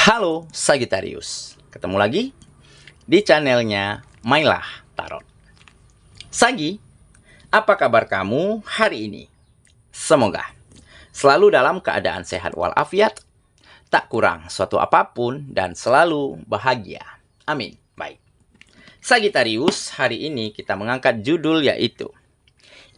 Halo Sagittarius, ketemu lagi di channelnya Mainlah Tarot. Sagi, apa kabar kamu hari ini? Semoga selalu dalam keadaan sehat walafiat, tak kurang suatu apapun dan selalu bahagia. Amin. Baik. Sagittarius, hari ini kita mengangkat judul yaitu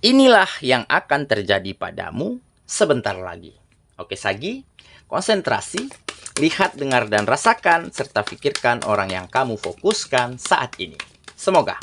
inilah yang akan terjadi padamu sebentar lagi. Oke Sagi, konsentrasi. Lihat, dengar, dan rasakan, serta pikirkan orang yang kamu fokuskan saat ini. Semoga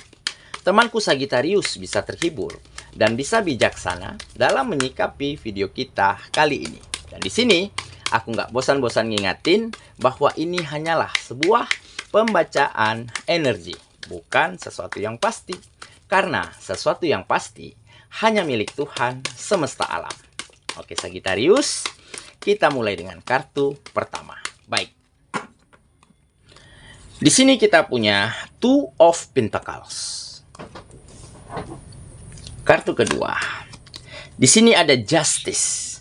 temanku Sagittarius bisa terhibur dan bisa bijaksana dalam menyikapi video kita kali ini. Dan di sini, aku nggak bosan-bosan ngingatin bahwa ini hanyalah sebuah pembacaan energi, bukan sesuatu yang pasti. Karena sesuatu yang pasti hanya milik Tuhan semesta alam. Oke Sagittarius, kita mulai dengan kartu pertama. Baik. Di sini kita punya Two of Pentacles. Kartu kedua. Di sini ada Justice.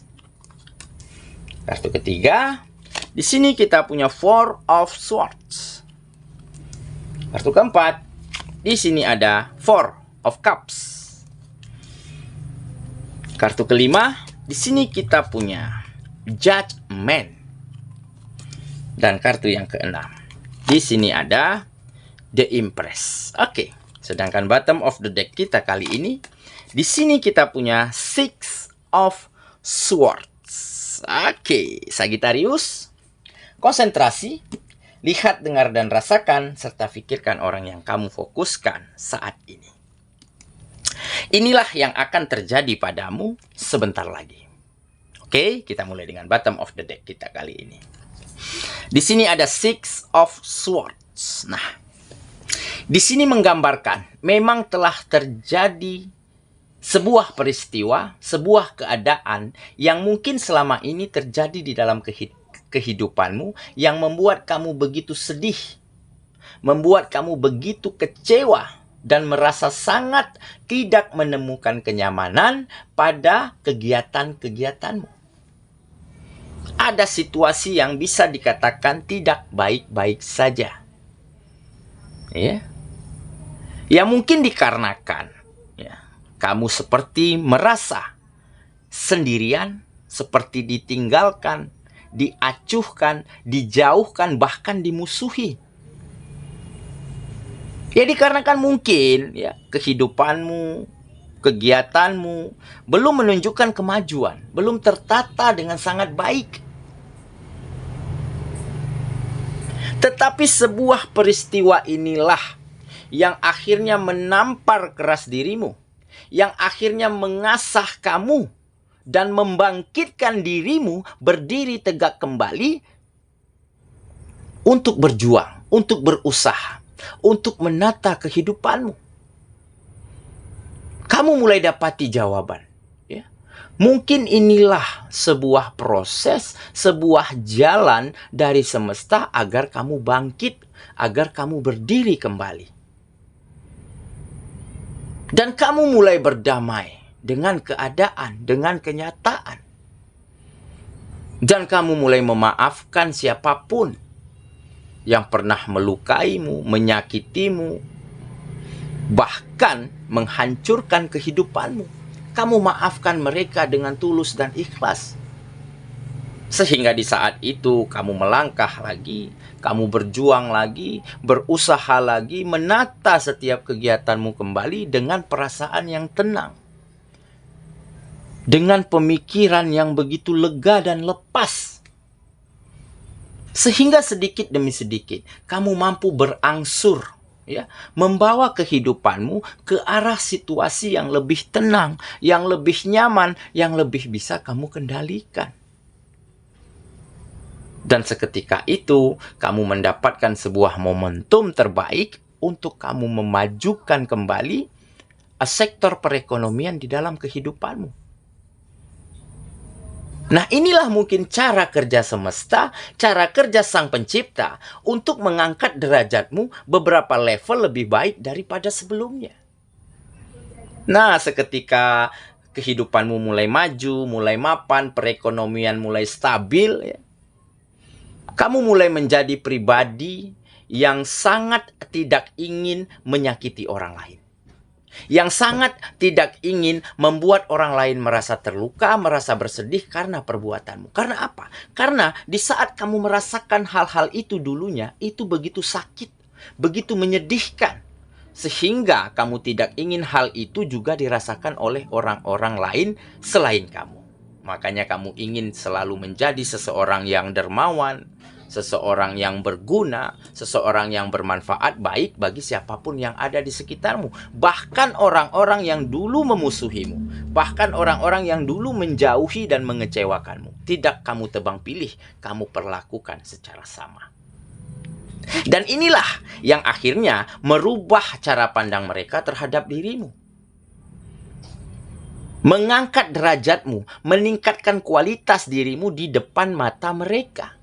Kartu ketiga. Di sini kita punya Four of Swords. Kartu keempat. Di sini ada Four of Cups. Kartu kelima. Di sini kita punya Judgment. Dan kartu yang keenam. Di sini ada The Empress. Oke. Sedangkan bottom of the deck kita kali ini. Di sini kita punya Six of Swords. Oke. Sagittarius. Konsentrasi. Lihat, dengar, dan rasakan. Serta pikirkan orang yang kamu fokuskan saat ini. Inilah yang akan terjadi padamu sebentar lagi. Oke. Kita mulai dengan bottom of the deck kita kali ini. Di sini ada Six of Swords. Nah, di sini menggambarkan memang telah terjadi sebuah peristiwa, sebuah keadaan yang mungkin selama ini terjadi di dalam kehidupanmu yang membuat kamu begitu sedih, membuat kamu begitu kecewa dan merasa sangat tidak menemukan kenyamanan pada kegiatan-kegiatanmu. Ada situasi yang bisa dikatakan tidak baik-baik saja. Ya. Ya mungkin dikarenakan ya, kamu seperti merasa sendirian, seperti ditinggalkan, diacuhkan, dijauhkan, bahkan dimusuhi. Ya dikarenakan mungkin ya kehidupanmu, kegiatanmu belum menunjukkan kemajuan, belum tertata dengan sangat baik. Tetapi sebuah peristiwa inilah yang akhirnya menampar keras dirimu, yang akhirnya mengasah kamu dan membangkitkan dirimu berdiri tegak kembali untuk berjuang, untuk berusaha, untuk menata kehidupanmu. Kamu mulai dapati jawaban. Ya. Mungkin inilah sebuah proses, sebuah jalan dari semesta agar kamu bangkit, agar kamu berdiri kembali. Dan kamu mulai berdamai dengan keadaan, dengan kenyataan. Dan kamu mulai memaafkan siapapun yang pernah melukaimu, menyakitimu, bahkan menghancurkan kehidupanmu. Kamu maafkan mereka dengan tulus dan ikhlas. Sehingga di saat itu kamu melangkah lagi, kamu berjuang lagi, berusaha lagi, menata setiap kegiatanmu kembali dengan perasaan yang tenang. Dengan pemikiran yang begitu lega dan lepas. Sehingga sedikit demi sedikit kamu mampu berangsur ya, membawa kehidupanmu ke arah situasi yang lebih tenang, yang lebih nyaman, yang lebih bisa kamu kendalikan. Dan seketika itu, kamu mendapatkan sebuah momentum terbaik untuk kamu memajukan kembali sektor perekonomian di dalam kehidupanmu. Nah, inilah mungkin cara kerja semesta, cara kerja sang pencipta untuk mengangkat derajatmu beberapa level lebih baik daripada sebelumnya. Nah, seketika kehidupanmu mulai maju, mulai mapan, perekonomian mulai stabil, ya, Kamu mulai menjadi pribadi yang sangat tidak ingin menyakiti orang lain. Yang sangat tidak ingin membuat orang lain merasa terluka, merasa bersedih karena perbuatanmu. Karena apa? Karena di saat kamu merasakan hal-hal itu dulunya, itu begitu sakit, begitu menyedihkan. Sehingga kamu tidak ingin hal itu juga dirasakan oleh orang-orang lain selain kamu. Makanya kamu ingin selalu menjadi seseorang yang dermawan, seseorang yang berguna, seseorang yang bermanfaat baik bagi siapapun yang ada di sekitarmu. Bahkan orang-orang yang dulu memusuhimu, bahkan orang-orang yang dulu menjauhi dan mengecewakanmu, tidak kamu tebang pilih, kamu perlakukan secara sama. Dan inilah yang akhirnya merubah cara pandang mereka terhadap dirimu. Mengangkat derajatmu, meningkatkan kualitas dirimu di depan mata mereka.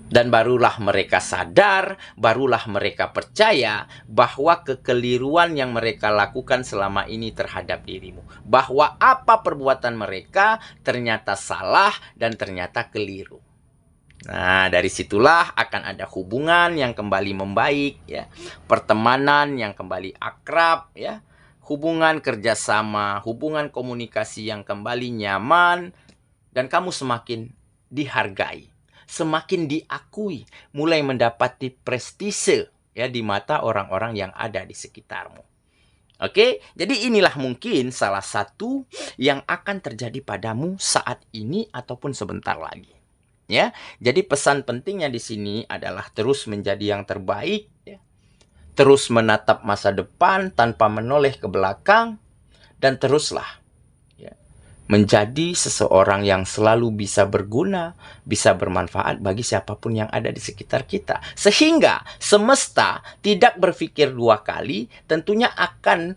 Dan barulah mereka sadar, barulah mereka percaya bahwa kekeliruan yang mereka lakukan selama ini terhadap dirimu. Bahwa apa perbuatan mereka ternyata salah dan ternyata keliru. Nah, dari situlah akan ada hubungan yang kembali membaik, ya. Pertemanan yang kembali akrab, ya. Hubungan kerjasama, hubungan komunikasi yang kembali nyaman. Dan kamu semakin dihargai, semakin diakui, mulai mendapati prestise ya di mata orang-orang yang ada di sekitarmu. Oke, jadi inilah mungkin salah satu yang akan terjadi padamu saat ini ataupun sebentar lagi. Ya, jadi pesan pentingnya di sini adalah terus menjadi yang terbaik, ya. Terus menatap masa depan tanpa menoleh ke belakang, dan teruslah menjadi seseorang yang selalu bisa berguna, bisa bermanfaat bagi siapapun yang ada di sekitar kita. Sehingga semesta tidak berpikir dua kali, tentunya akan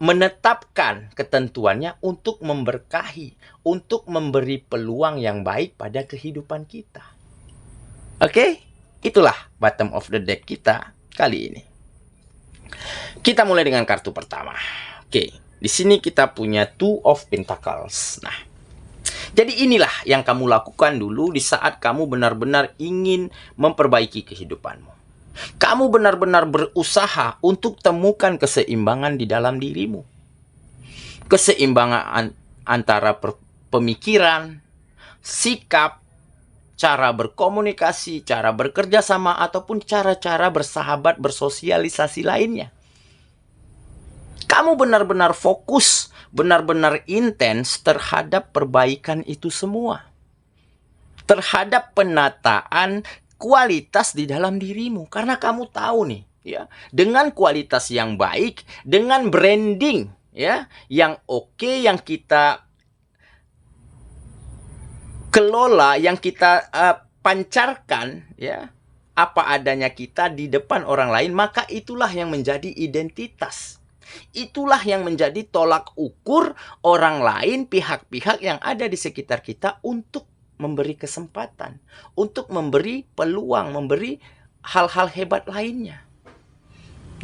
menetapkan ketentuannya untuk memberkahi, untuk memberi peluang yang baik pada kehidupan kita. Oke? Itulah bottom of the deck kita kali ini. Kita mulai dengan kartu pertama. Oke. Di sini kita punya Two of Pentacles. Nah, jadi inilah yang kamu lakukan dulu di saat kamu benar-benar ingin memperbaiki kehidupanmu. Kamu benar-benar berusaha untuk temukan keseimbangan di dalam dirimu. Keseimbangan antara pemikiran, sikap, cara berkomunikasi, cara bekerja sama, ataupun cara-cara bersahabat, bersosialisasi lainnya. Kamu benar-benar fokus, benar-benar intens terhadap perbaikan itu semua. Terhadap penataan kualitas di dalam dirimu. Karena kamu tahu nih, ya, dengan kualitas yang baik, dengan branding ya yang oke, yang kita kelola, yang kita pancarkan, ya, apa adanya kita di depan orang lain, maka itulah yang menjadi identitas. Itulah yang menjadi tolak ukur orang lain, pihak-pihak yang ada di sekitar kita untuk memberi kesempatan, untuk memberi peluang, memberi hal-hal hebat lainnya.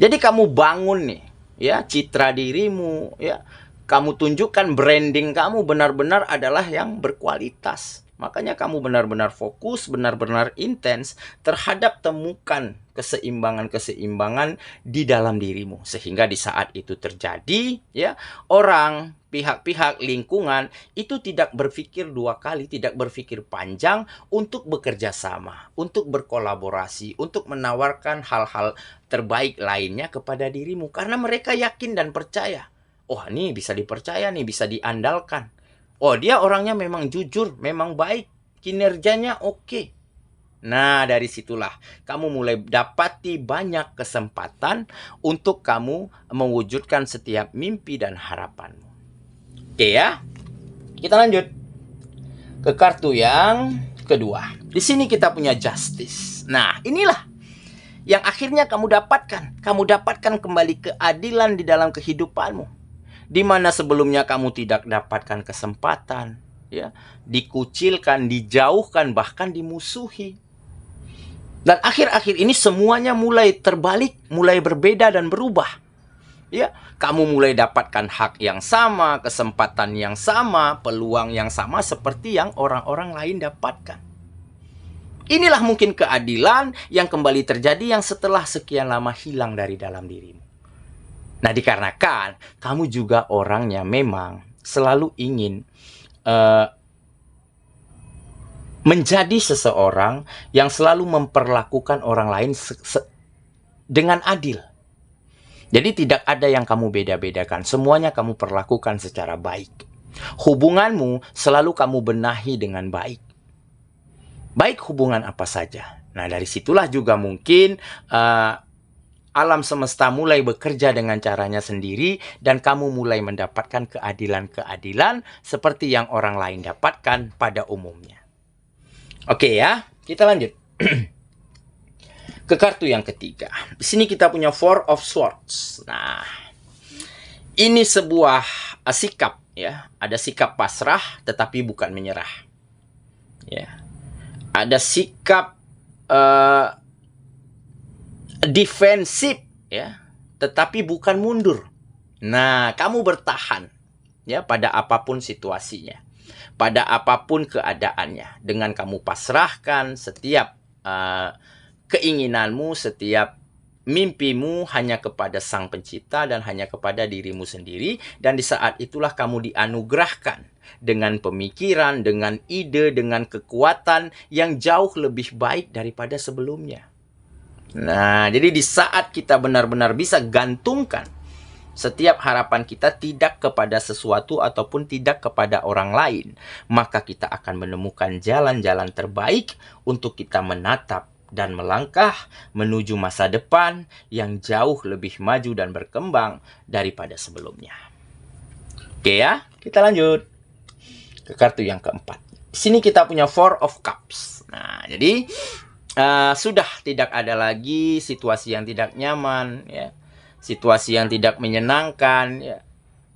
Jadi kamu bangun nih, ya, citra dirimu, ya. Kamu tunjukkan branding kamu benar-benar adalah yang berkualitas. Makanya kamu benar-benar fokus, benar-benar intens terhadap temukan keseimbangan-keseimbangan di dalam dirimu. Sehingga di saat itu terjadi, ya, orang, pihak-pihak, lingkungan itu tidak berpikir dua kali, tidak berpikir panjang untuk bekerja sama, untuk berkolaborasi, untuk menawarkan hal-hal terbaik lainnya kepada dirimu. Karena mereka yakin dan percaya, oh, ini bisa dipercaya nih, bisa diandalkan. Oh, dia orangnya memang jujur, memang baik, kinerjanya oke. Nah, dari situlah kamu mulai dapati banyak kesempatan untuk kamu mewujudkan setiap mimpi dan harapanmu. Oke ya, kita lanjut ke kartu yang kedua. Di sini kita punya Justice. Nah, inilah yang akhirnya kamu dapatkan. Kamu dapatkan kembali keadilan di dalam kehidupanmu. Di mana sebelumnya kamu tidak dapatkan kesempatan, ya, dikucilkan, dijauhkan, bahkan dimusuhi. Dan akhir-akhir ini semuanya mulai terbalik, mulai berbeda dan berubah. Ya, kamu mulai dapatkan hak yang sama, kesempatan yang sama, peluang yang sama seperti yang orang-orang lain dapatkan. Inilah mungkin keadilan yang kembali terjadi yang setelah sekian lama hilang dari dalam dirimu. Nah, dikarenakan kamu juga orangnya memang selalu ingin menjadi seseorang yang selalu memperlakukan orang lain dengan adil. Jadi tidak ada yang kamu beda-bedakan. Semuanya kamu perlakukan secara baik. Hubunganmu selalu kamu benahi dengan baik. Baik hubungan apa saja. Nah, dari situlah juga mungkin alam semesta mulai bekerja dengan caranya sendiri dan kamu mulai mendapatkan keadilan-keadilan seperti yang orang lain dapatkan pada umumnya. Oke ya, kita lanjut. Ke kartu yang ketiga. Di sini kita punya Four of Swords. Nah, ini sebuah sikap ya. Ada sikap pasrah tetapi bukan menyerah. Ya. Ada sikap defensif ya, tetapi bukan mundur. Nah, kamu bertahan ya pada apapun situasinya, pada apapun keadaannya, dengan kamu pasrahkan setiap keinginanmu, setiap mimpimu hanya kepada Sang Pencipta dan hanya kepada dirimu sendiri. Dan di saat itulah kamu dianugerahkan dengan pemikiran, dengan ide, dengan kekuatan yang jauh lebih baik daripada sebelumnya. Nah, jadi di saat kita benar-benar bisa gantungkan setiap harapan kita tidak kepada sesuatu ataupun tidak kepada orang lain, maka kita akan menemukan jalan-jalan terbaik untuk kita menatap dan melangkah menuju masa depan yang jauh lebih maju dan berkembang daripada sebelumnya. Oke ya, kita lanjut ke kartu yang keempat. Di sini kita punya Four of Cups. Nah, jadi sudah tidak ada lagi situasi yang tidak nyaman, ya, situasi yang tidak menyenangkan, ya.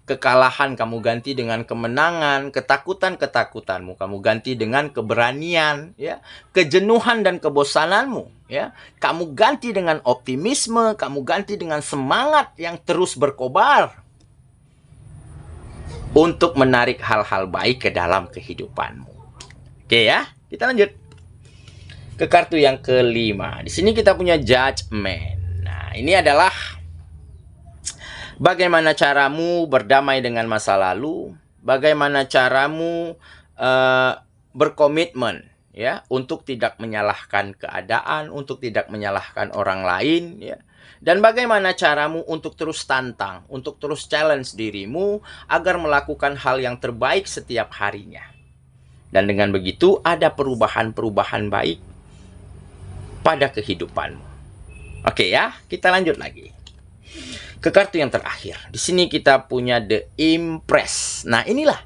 Kekalahan kamu ganti dengan kemenangan, ketakutan-ketakutanmu kamu ganti dengan keberanian, ya. Kejenuhan dan kebosananmu, ya, kamu ganti dengan optimisme, kamu ganti dengan semangat yang terus berkobar untuk menarik hal-hal baik ke dalam kehidupanmu. Oke ya, kita lanjut ke kartu yang kelima. Di sini kita punya Judgment. Nah, ini adalah bagaimana caramu berdamai dengan masa lalu, bagaimana caramu berkomitmen ya untuk tidak menyalahkan keadaan, untuk tidak menyalahkan orang lain ya. Dan bagaimana caramu untuk terus tantang, untuk terus challenge dirimu agar melakukan hal yang terbaik setiap harinya. Dan dengan begitu ada perubahan-perubahan baik pada kehidupanmu. Oke ya, kita lanjut lagi ke kartu yang terakhir. Di sini kita punya The Empress. Nah, inilah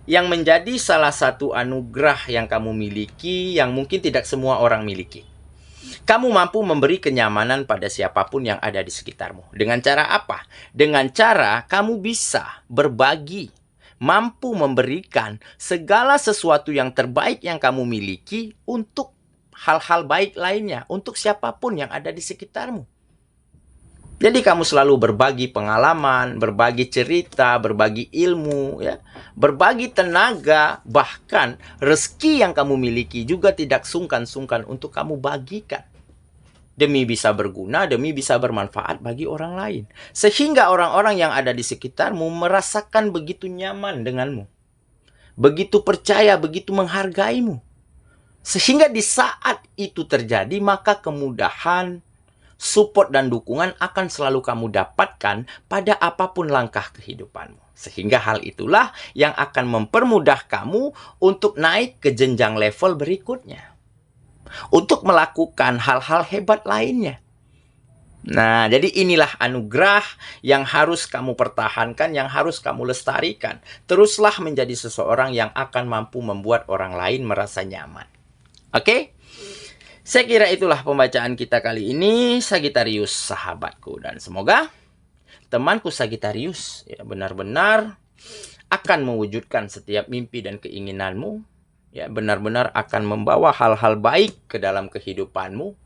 yang menjadi salah satu anugerah yang kamu miliki yang mungkin tidak semua orang miliki. Kamu mampu memberi kenyamanan pada siapapun yang ada di sekitarmu. Dengan cara apa? Dengan cara kamu bisa berbagi, mampu memberikan segala sesuatu yang terbaik yang kamu miliki untuk hal-hal baik lainnya, untuk siapapun yang ada di sekitarmu. Jadi kamu selalu berbagi pengalaman, berbagi cerita, berbagi ilmu, ya, berbagi tenaga, bahkan rezeki yang kamu miliki juga tidak sungkan-sungkan untuk kamu bagikan. Demi bisa berguna, demi bisa bermanfaat bagi orang lain. Sehingga orang-orang yang ada di sekitarmu merasakan begitu nyaman denganmu. Begitu percaya, begitu menghargaimu. Sehingga di saat itu terjadi, maka kemudahan, support dan dukungan akan selalu kamu dapatkan pada apapun langkah kehidupanmu. Sehingga hal itulah yang akan mempermudah kamu untuk naik ke jenjang level berikutnya. Untuk melakukan hal-hal hebat lainnya. Nah, jadi inilah anugerah yang harus kamu pertahankan, yang harus kamu lestarikan. Teruslah menjadi seseorang yang akan mampu membuat orang lain merasa nyaman. Oke? Saya kira itulah pembacaan kita kali ini, Sagittarius sahabatku. Dan semoga temanku Sagittarius ya, benar-benar akan mewujudkan setiap mimpi dan keinginanmu. Ya, benar-benar akan membawa hal-hal baik ke dalam kehidupanmu.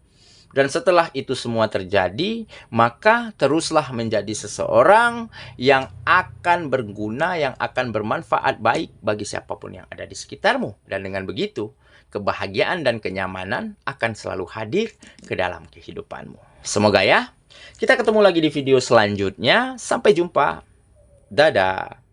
Dan setelah itu semua terjadi, maka teruslah menjadi seseorang yang akan berguna, yang akan bermanfaat baik bagi siapapun yang ada di sekitarmu. Dan dengan begitu, kebahagiaan dan kenyamanan akan selalu hadir ke dalam kehidupanmu. Semoga ya. Kita ketemu lagi di video selanjutnya. Sampai jumpa. Dadah.